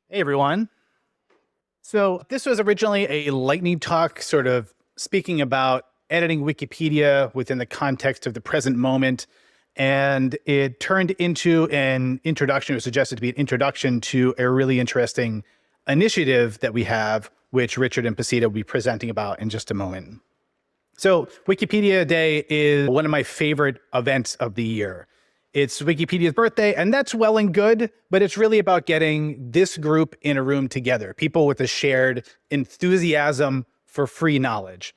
Hey everyone. So this was originally a lightning talk, sort of speaking about editing Wikipedia within the context of the present moment. And it turned into an introduction, or suggested to be an introduction to a really interesting initiative that we have, which Richard and Pasita will be presenting about in just a moment. So Wikipedia Day is one of my favorite events of the year. It's Wikipedia's birthday, and that's well and good, but it's really about getting this group in a room together, people with a shared enthusiasm for free knowledge.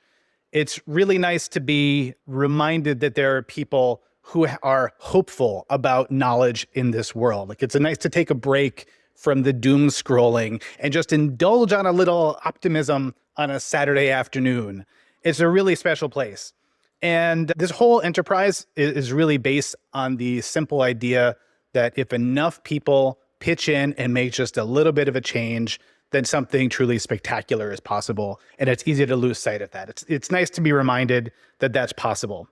It's really nice to be reminded that there are people who are hopeful about knowledge in this world. Like, it's nice to take a break from the doom scrolling and just indulge on a little optimism on a Saturday afternoon. It's a really special place. And this whole enterprise is really based on the simple idea that if enough people pitch in and make just a little bit of a change, then something truly spectacular is possible. And it's easy to lose sight of that. It's nice to be reminded that that's possible,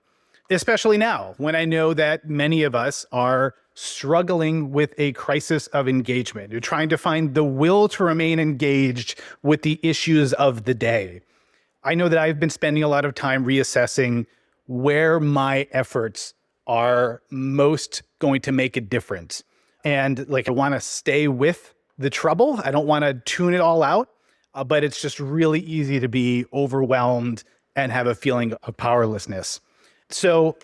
especially now when I know that many of us are struggling with a crisis of engagement. You're trying to find the will to remain engaged with the issues of the day. I know that I've been spending a lot of time reassessing where my efforts are most going to make a difference. And I want to stay with the trouble. I don't want to tune it all out, but it's just really easy to be overwhelmed and have a feeling of powerlessness. So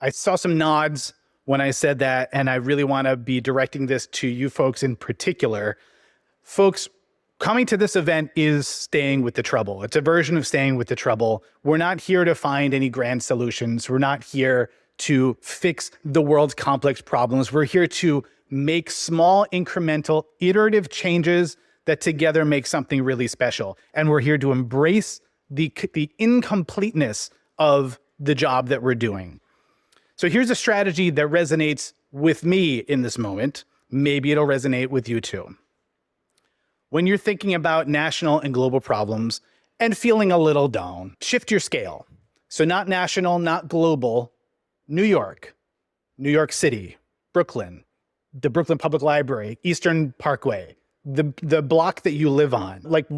I saw some nods when I said that, and I really want to be directing this to you folks in particular. Folks, coming to this event is staying with the trouble. It's a version of staying with the trouble. We're not here to find any grand solutions. We're not here to fix the world's complex problems. We're here to make small, incremental, iterative changes that together make something really special. And we're here to embrace the incompleteness of the job that we're doing. So here's a strategy that resonates with me in this moment. Maybe it'll resonate with you too. When you're thinking about national and global problems and feeling a little down, shift your scale. So not national, not global, New York City, Brooklyn, the Brooklyn Public Library, Eastern Parkway, the block that you live on. Like,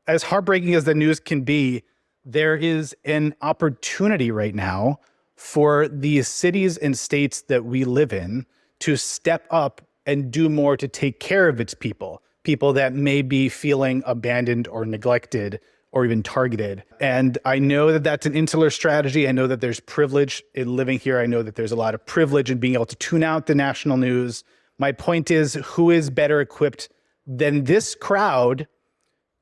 as heartbreaking as the news can be, there is an opportunity right now for the cities and states that we live in to step up and do more to take care of its people that may be feeling abandoned or neglected or even targeted. And I know that that's an insular strategy. I know that there's privilege in living here. I know that there's a lot of privilege in being able to tune out the national news. My point is, who is better equipped than this crowd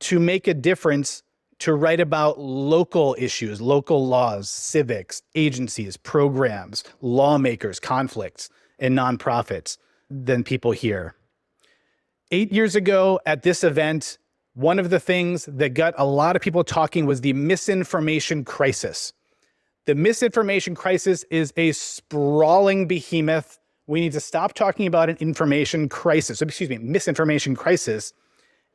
to make a difference, to write about local issues, local laws, civics, agencies, programs, lawmakers, conflicts, and nonprofits than people here? 8 years ago at this event, one of the things that got a lot of people talking was the misinformation crisis. The misinformation crisis is a sprawling behemoth. We need to stop talking about an information crisis, misinformation crisis,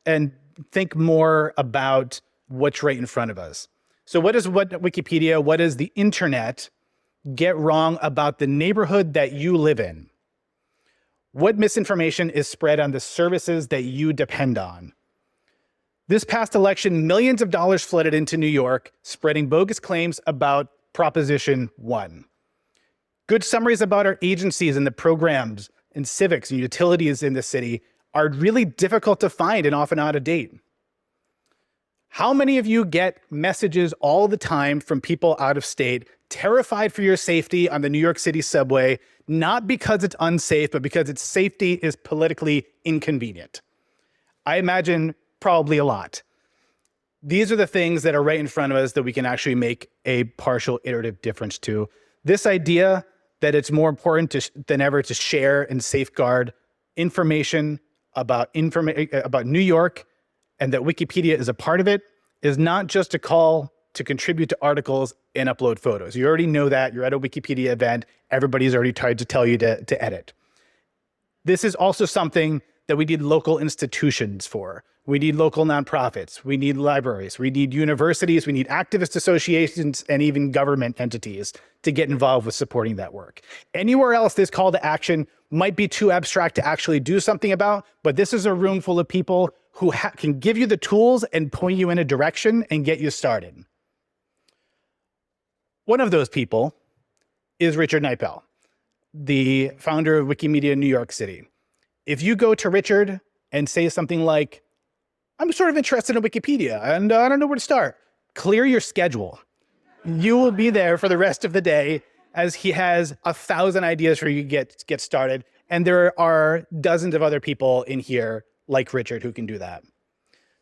and think more about what's right in front of us. So what Wikipedia, what does the internet get wrong about the neighborhood that you live in? What misinformation is spread on the services that you depend on? This past election, millions of dollars flooded into New York, spreading bogus claims about Proposition 1. Good summaries about our agencies and the programs and civics and utilities in the city are really difficult to find and often out of date. How many of you get messages all the time from people out of state, terrified for your safety on the New York City subway, not because it's unsafe, but because its safety is politically inconvenient? I imagine probably a lot. These are the things that are right in front of us that we can actually make a partial iterative difference to. This idea that it's more important than ever to share and safeguard information about New York, and that Wikipedia is a part of it, is not just a call to contribute to articles and upload photos. You already know that. You're at a Wikipedia event. Everybody's already tried to tell you to edit. This is also something that we need local institutions for. We need local nonprofits. We need libraries. We need universities. We need activist associations and even government entities to get involved with supporting that work. Anywhere else, this call to action might be too abstract to actually do something about, but this is a room full of people who can give you the tools and point you in a direction and get you started. One of those people is Richard Nipel, the founder of Wikimedia New York City. If you go to Richard and say something like, I'm sort of interested in Wikipedia and I don't know where to start, clear your schedule. You will be there for the rest of the day as he has 1,000 ideas for you to get started. And there are dozens of other people in here like Richard who can do that.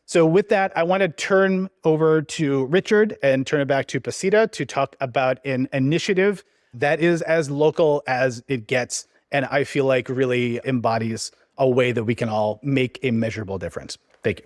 So with that, I want to turn over to Richard and turn it back to Pasita to talk about an initiative that is as local as it gets, and I feel like really embodies a way that we can all make a measurable difference. Thank you.